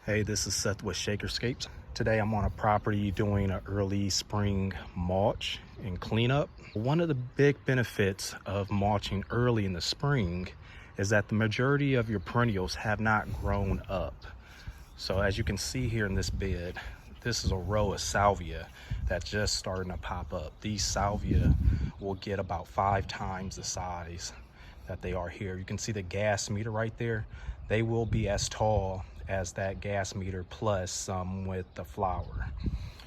Hey, this is Seth with Shakerscapes. Today I'm on a property doing an early spring mulch and cleanup. One of the big benefits of mulching early in the spring is that the majority of your perennials have not grown up. So as you can see here in this bed, this is a row of salvia that's just starting to pop up. These salvia will get about 5 times the size that they are here. You can see the gas meter right there. They will be as tall as that gas meter plus some with the flower.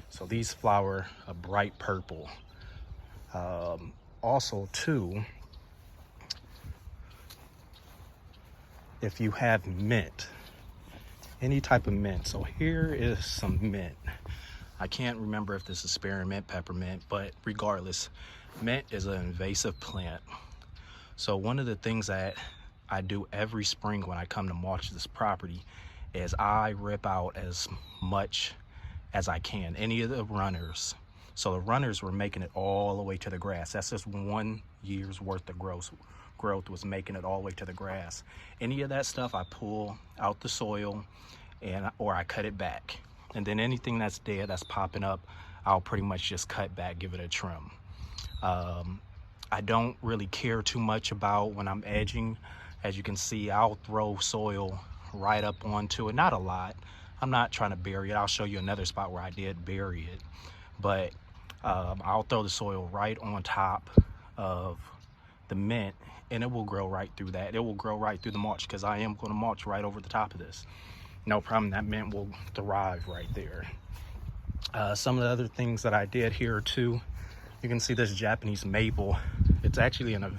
So these flower a bright purple. Also too, if you have mint, any type of mint. So here is some mint. I can't remember if this is spearmint, peppermint, but regardless, mint is an invasive plant. So one of the things that I do every spring when I come to mulch this property is I rip out as much as I can, any of the runners. So the runners were making it all the way to the grass. That's just 1 year's worth of growth was making it all the way to the grass. Any of that stuff I pull out the soil or I cut it back. And then anything that's dead, that's popping up, I'll pretty much just cut back, give it a trim. I don't really care too much about when I'm edging. As you can see, I'll throw soil right up onto it, not a lot. I'm not trying to bury it. I'll show you another spot where I did bury it, but I'll throw the soil right on top of the mint and it will grow right through that. It will grow right through the mulch because I am going to mulch right over the top of this. No problem, that mint will thrive right there. Some of the other things that I did here too, you can see this Japanese maple. It's actually in a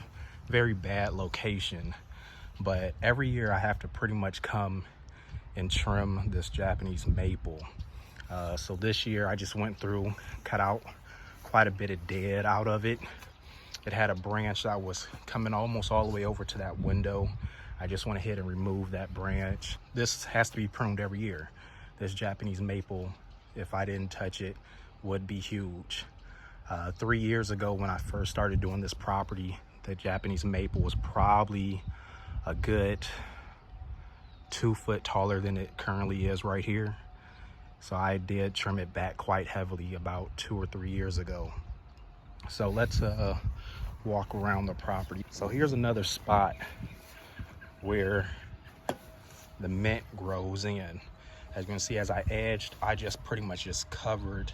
very bad location, but every year I have to pretty much come and trim this Japanese maple. So this year I just went through, cut out quite a bit of dead out of it. It had a branch that was coming almost all the way over to that window. I just went ahead and removed that branch. This has to be pruned every year. This Japanese maple, if I didn't touch it, would be huge. 3 years ago when I first started doing this property, the Japanese maple was probably a good 2 foot taller than it currently is right here. So I did trim it back quite heavily about 2 or 3 years ago. So let's walk around the property. So here's another spot where the mint grows in. As you can see, as I edged, I just pretty much just covered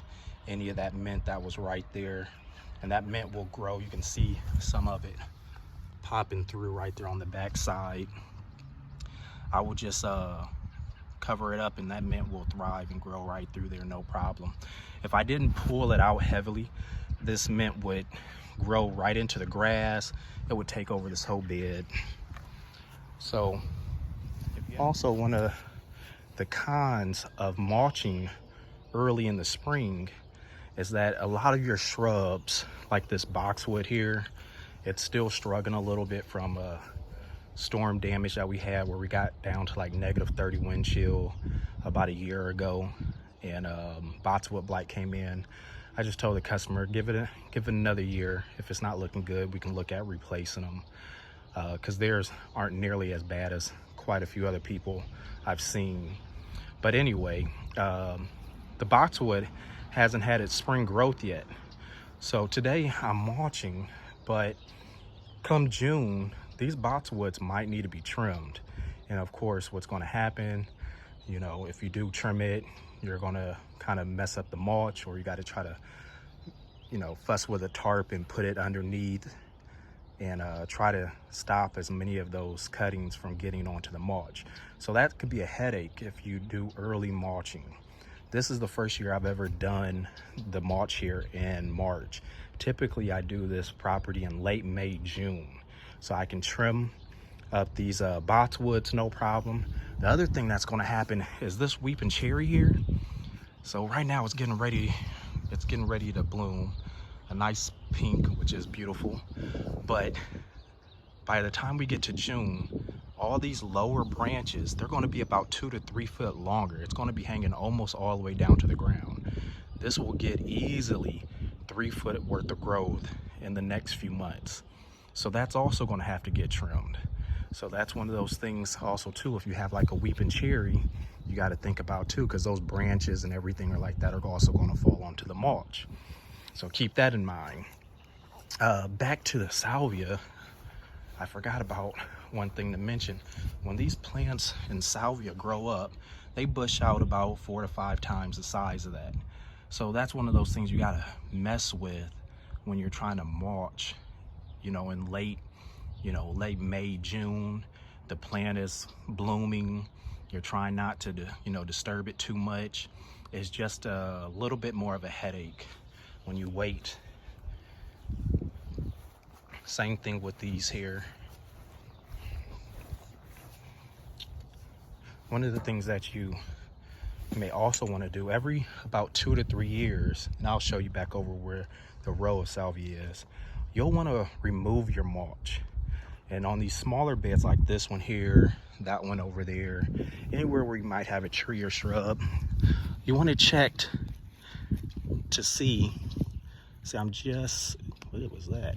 any of that mint that was right there, and that mint will grow. You can see some of it popping through right there on the back side. I will just cover it up and that mint will thrive and grow right through there, no problem. If I didn't pull it out heavily, this mint would grow right into the grass. It would take over this whole bed. So also one of the cons of mulching early in the spring is that a lot of your shrubs, like this boxwood here, it's still struggling a little bit from storm damage that we had where we got down to like -30 wind chill about a year ago, and boxwood blight came in. I just told the customer, give it another year. If it's not looking good, we can look at replacing them, because theirs aren't nearly as bad as quite a few other people I've seen. But anyway, the boxwood hasn't had its spring growth yet. So today I'm mulching, but come June, these boxwoods might need to be trimmed. And of course, what's going to happen, you know, if you do trim it, you're going to kind of mess up the mulch, or you got to try to, you know, fuss with a tarp and put it underneath and try to stop as many of those cuttings from getting onto the mulch. So that could be a headache if you do early mulching. This is the first year I've ever done the mulch here in March. Typically I do this property in late May, June, so I can trim up these boxwoods, no problem. The other thing that's going to happen is this weeping cherry here. So right now it's getting ready to bloom, a nice pink, which is beautiful. But by the time we get to June, all these lower branches, they're going to be about 2 to 3 foot longer. It's going to be hanging almost all the way down to the ground. This will get easily 3 foot worth of growth in the next few months. So that's also going to have to get trimmed. So that's one of those things also too, if you have like a weeping cherry, you got to think about too, because those branches and everything are like that are also going to fall onto the mulch. So keep that in mind. Back to the salvia, I forgot about one thing to mention. When these plants in salvia grow up, they bush out about 4 to 5 times the size of that. So that's one of those things you got to mess with when you're trying to mulch, you know, in late May, June. The plant is blooming. You're trying not to, disturb it too much. It's just a little bit more of a headache when you wait. Same thing with these here. One of the things that you may also want to do every about 2 to 3 years, and I'll show you back over where the row of salvia is, you'll want to remove your mulch. And on these smaller beds like this one here, that one over there, anywhere where you might have a tree or shrub, you want to check to see what was that?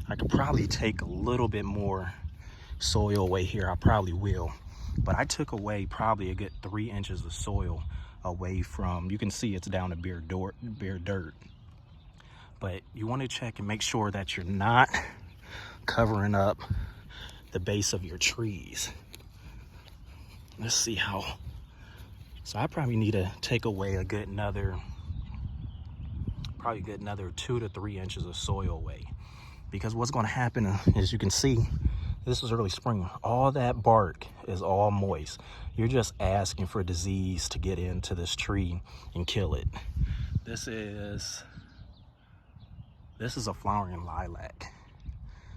I could probably take a little bit more soil away here. I probably will. But I took away probably a good 3 inches of soil away from, you can see it's down to bare dirt. But you want to check and make sure that you're not covering up the base of your trees. Let's see how. So I probably need to take away a good another 2 to 3 inches of soil away. Because what's going to happen is, you can see, this is early spring. All that bark is all moist. You're just asking for disease to get into this tree and kill it. This is a flowering lilac.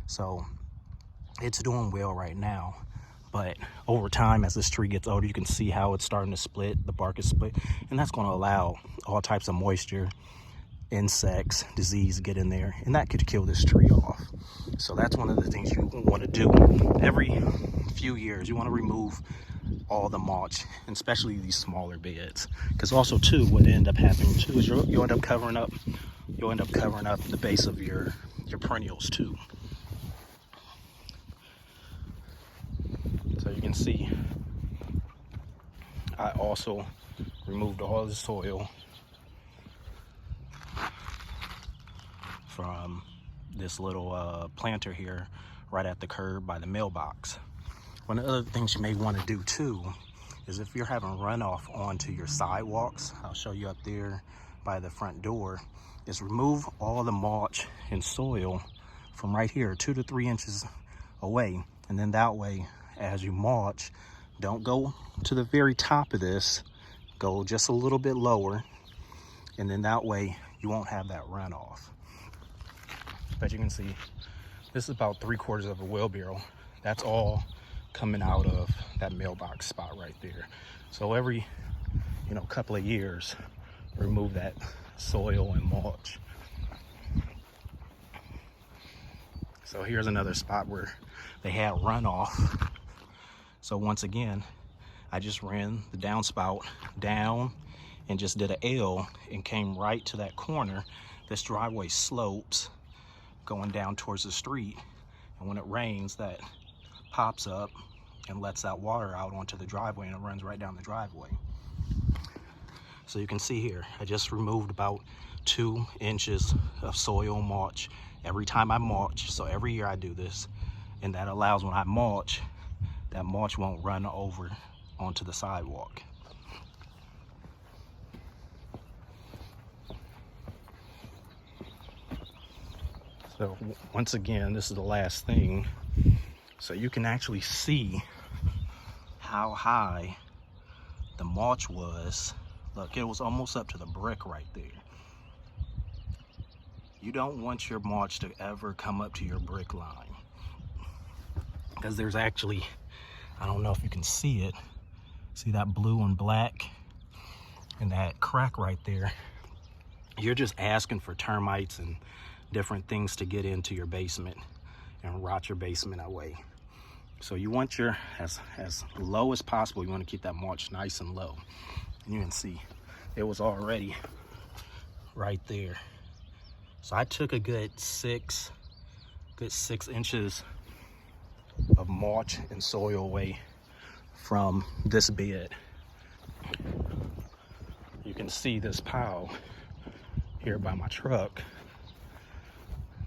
So it's doing well right now, but over time, as this tree gets older, you can see how it's starting to split. The bark is split, and that's going to allow all types of moisture, insects, disease to get in there, and that could kill this tree off. So that's one of the things you want to do every few years. You want to remove all the mulch, and especially these smaller beds, because also too, what end up happening too is you'll end up covering up the base of your perennials too. So you can see I also removed all the soil from this little planter here right at the curb by the mailbox. One of the other things you may want to do too is, if you're having runoff onto your sidewalks, I'll show you up there by the front door, is remove all the mulch and soil from right here 2 to 3 inches away. And then that way, as you mulch, don't go to the very top of this, go just a little bit lower, and then that way you won't have that runoff. But you can see this is about 3/4 of a wheelbarrow. That's all coming out of that mailbox spot right there. So every couple of years, remove that soil and mulch. So here's another spot where they had runoff. So once again, I just ran the downspout down and just did an L and came right to that corner. This driveway slopes going down towards the street, and when it rains, that pops up and lets that water out onto the driveway, and it runs right down the driveway. So you can see here, I just removed about 2 inches of soil mulch every time I mulch. So every year I do this, and that allows, when I mulch, that mulch won't run over onto the sidewalk. So once again, this is the last thing. So you can actually see how high the mulch was. Look, it was almost up to the brick right there. You don't want your mulch to ever come up to your brick line, because there's actually, I don't know if you can see it, see that blue and black and that crack right there? You're just asking for termites and different things to get into your basement and rot your basement away. So you want your, as low as possible, you want to keep that mulch nice and low. And you can see it was already right there. So I took a good 6 inches of mulch and soil away from this bed. can see this pile here by my truck.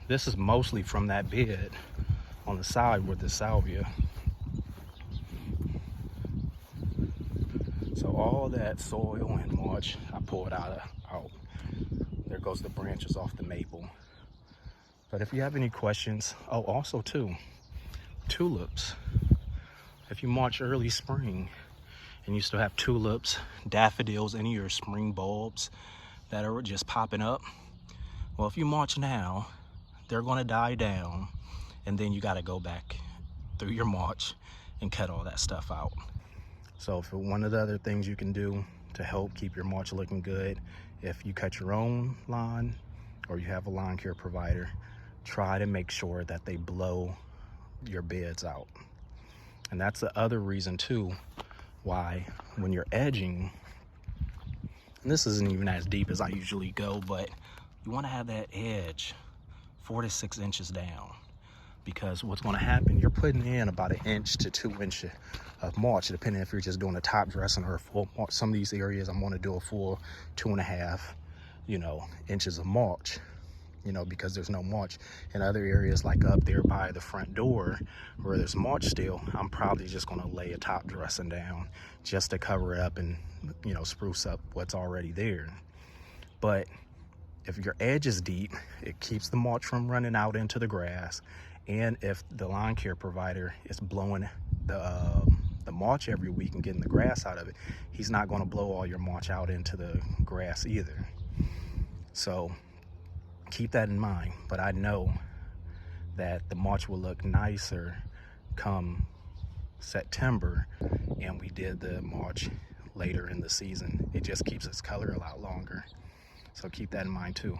This is mostly from that bed on the side with the salvia. So all that soil and mulch I pulled out. There goes the branches off the maple. But if you have any questions, oh, also too, tulips. If you mulch early spring and you still have tulips, daffodils, any of your spring bulbs that are just popping up, well, if you mulch now, they're gonna die down, and then you gotta go back through your mulch and cut all that stuff out. So for one of the other things you can do to help keep your mulch looking good, if you cut your own lawn or you have a lawn care provider, try to make sure that they blow your beds out. And that's the other reason too why when you're edging, and this isn't even as deep as I usually go, but you want to have that edge 4 to 6 inches down, because what's going to happen, you're putting in about 1 inch to 2 inches of mulch, depending if you're just doing a top dressing or a full mulch. Some of these areas I'm going to do a full 2.5 inches of mulch, because there's no mulch. In other areas like up there by the front door where there's mulch still, I'm probably just going to lay a top dressing down just to cover it up and spruce up what's already there. But if your edge is deep, it keeps the mulch from running out into the grass. And if the lawn care provider is blowing the mulch every week and getting the grass out of it, he's not going to blow all your mulch out into the grass either. So keep that in mind. But I know that the mulch will look nicer come September, and we did the mulch later in the season. It just keeps its color a lot longer. So keep that in mind too.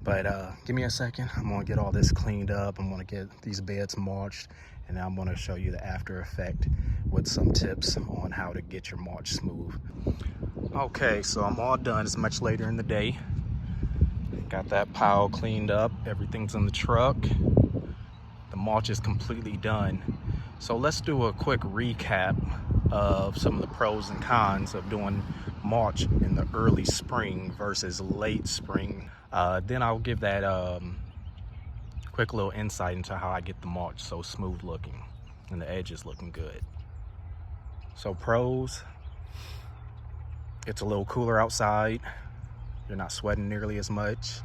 But give me a second. I'm gonna get all this cleaned up. I'm gonna get these beds mulched, and I'm gonna show you the after effect with some tips on how to get your mulch smooth. Okay, so I'm all done. It's much later in the day. Got that pile cleaned up. Everything's in the truck. The mulch is completely done. So let's do a quick recap of some of the pros and cons of doing mulch in the early spring versus late spring. Then I'll give that quick little insight into how I get the mulch so smooth looking and the edges looking good. So pros, it's a little cooler outside. You're not sweating nearly as much.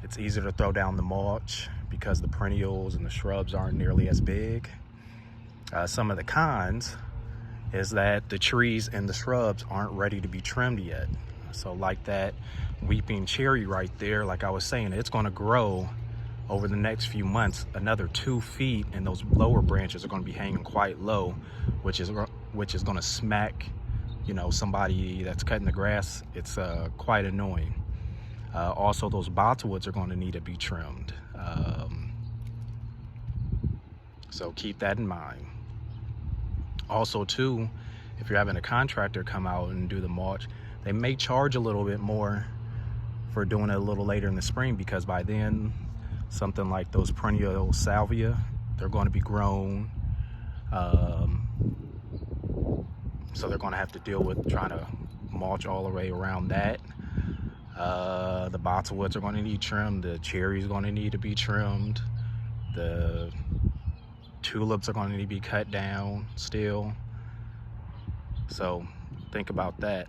It's easier to throw down the mulch because the perennials and the shrubs aren't nearly as big. Some of the cons is that the trees and the shrubs aren't ready to be trimmed yet. So like that weeping cherry right there, like I was saying, it's going to grow over the next few months another 2 feet, and those lower branches are going to be hanging quite low, which is going to smack somebody that's cutting the grass. It's quite annoying. Also, those boxwoods are going to need to be trimmed, so keep that in mind. Also too, if you're having a contractor come out and do the mulch, they may charge a little bit more for doing it a little later in the spring, because by then something like those perennial salvia, they're going to be grown, so they're going to have to deal with trying to mulch all the way around that. The boxwoods are going to need trimmed. The cherries are going to need to be trimmed. The tulips are going to need to be cut down still. So think about that.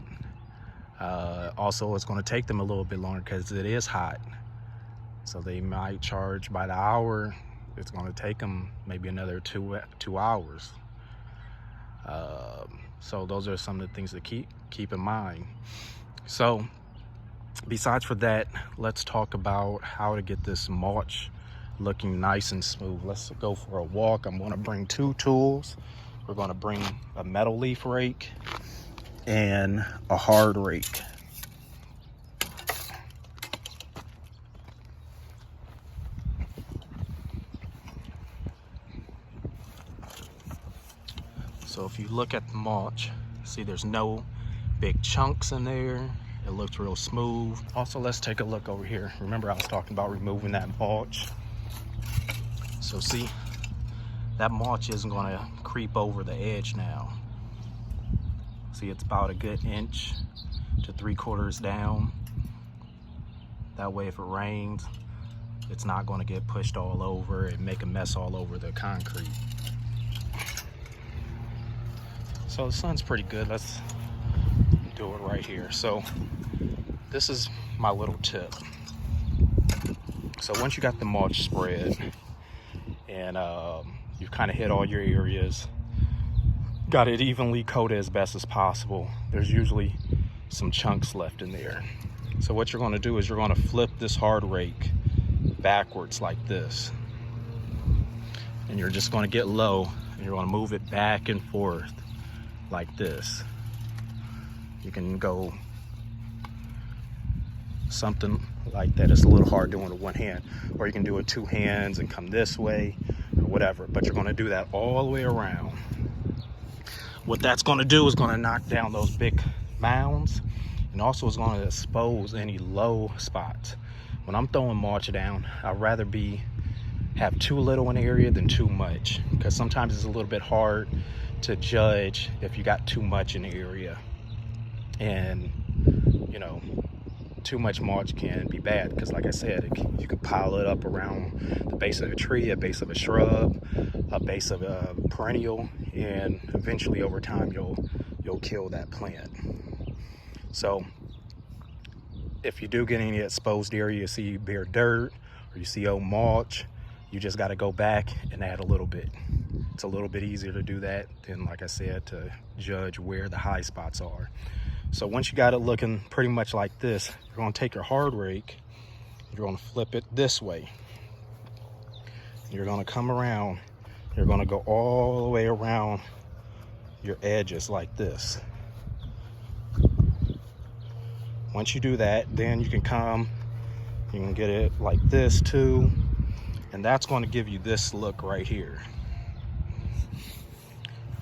Also, it's going to take them a little bit longer because it is hot. So they might charge by the hour. It's going to take them maybe another two hours. So those are some of the things to keep in mind. So besides for that, let's talk about how to get this mulch looking nice and smooth. Let's go for a walk. I'm going to bring 2 tools. We're going to bring a metal leaf rake and a hard rake. So if you look at the mulch, see there's no big chunks in there. It looks real smooth. Also, let's take a look over here. Remember I was talking about removing that mulch. So see, that mulch isn't gonna creep over the edge now. See, it's about a good 1 to 3/4 inches down. That way, if it rains, it's not going to get pushed all over and make a mess all over the concrete. So the sun's pretty good. Let's do it right here. So this is my little tip. So once you got the mulch spread and you've kind of hit all your areas, got it evenly coated as best as possible, there's usually some chunks left in there. So what you're going to do is you're going to flip this hard rake backwards like this, and you're just going to get low and you're going to move it back and forth like this. You can go something like that. It's a little hard doing it with one hand, or you can do it 2 hands and come this way or whatever, but you're going to do that all the way around. What that's going to do is going to knock down those big mounds, and also it's going to expose any low spots. When I'm throwing mulch down, I'd rather have too little in the area than too much, because sometimes it's a little bit hard to judge if you got too much in the area. And you know, too much mulch can be bad, because like I said, you could pile it up around the base of a tree, a base of a shrub, a base of a perennial, and eventually over time you'll kill that plant. So if you do get any exposed area, you see bare dirt or you see old mulch, you just got to go back and add a little bit. It's a little bit easier to do that than, like I said, to judge where the high spots are. So once you got it looking pretty much like this, you're going to take your hard rake, you're going to flip it this way. You're going to come around, you're going to go all the way around your edges like this. Once you do that, then you can get it like this too, and that's going to give you this look right here.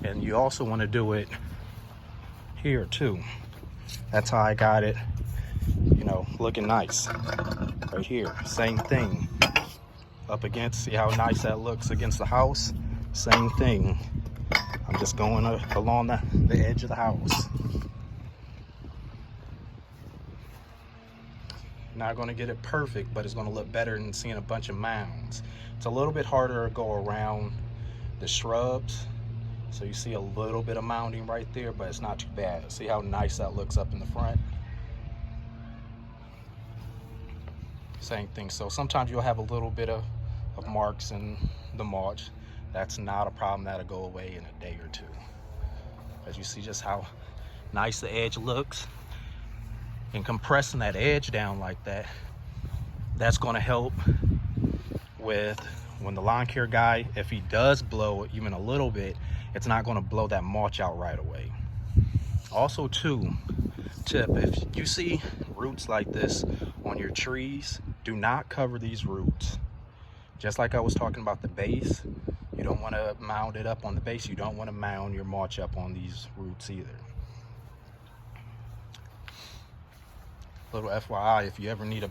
And you also want to do it here too. That's how I got it, you know, looking nice right here. Same thing up against, see how nice that looks against the house? Same thing. I'm just going along the edge of the house. Not going to get it perfect, but it's going to look better than seeing a bunch of mounds. It's a little bit harder to go around the shrubs, so you see a little bit of mounding right there, but it's not too bad. See how nice that looks up in the front? Same thing. So sometimes you'll have a little bit of marks in the mulch. That's not a problem. That'll go away in a day or two. As you see just how nice the edge looks. And compressing that edge down like that, that's going to help with when the lawn care guy, if he does blow it even a little bit, it's not going to blow that mulch out right away. Also too, tip, if you see roots like this on your trees, do not cover these roots. Just like I was talking about the base, you don't want to mound it up on the base, you don't want to mound your mulch up on these roots either. Little FYI, if you ever need to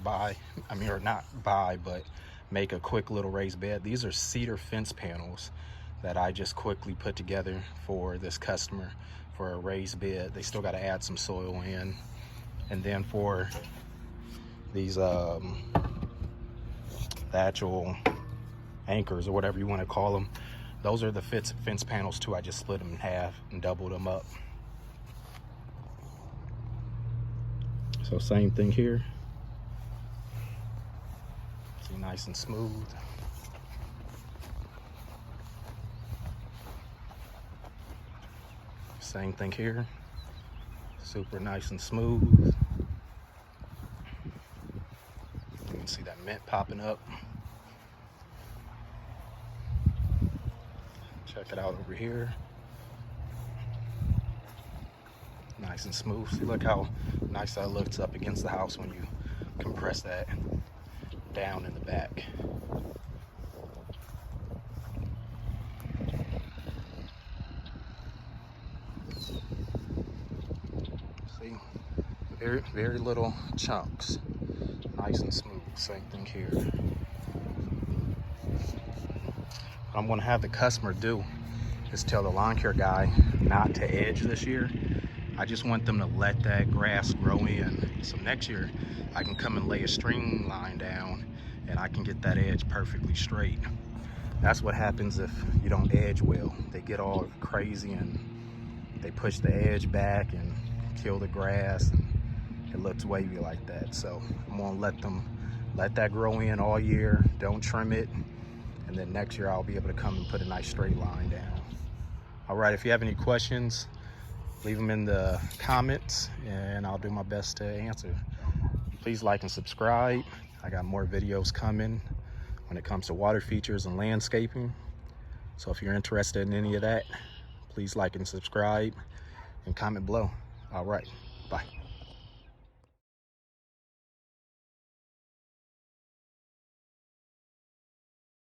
make a quick little raised bed, these are cedar fence panels that I just quickly put together for this customer for a raised bed. They still got to add some soil in. And then for these the actual anchors or whatever you want to call them, those are the fence panels too. I just split them in half and doubled them up. So same thing here. See, nice and smooth. Same thing here. Super nice and smooth. You can see that mint popping up. Check it out over here. Nice and smooth. See, look how nice that looks up against the house when you compress that down in the back. See, very little chunks. Nice and smooth. Same thing here. What I'm going to have the customer do is tell the lawn care guy not to edge this year. I just want them to let that grass grow in. So next year I can come and lay a string line down and I can get that edge perfectly straight. That's what happens if you don't edge well. They get all crazy and they push the edge back and kill the grass, and it looks wavy like that. So I'm gonna let that grow in all year, don't trim it, and then next year I'll be able to come and put a nice straight line down. All right, if you have any questions, leave them in the comments and I'll do my best to answer. Please like and subscribe. I got more videos coming when it comes to water features and landscaping. So if you're interested in any of that, please like and subscribe and comment below. All right, bye.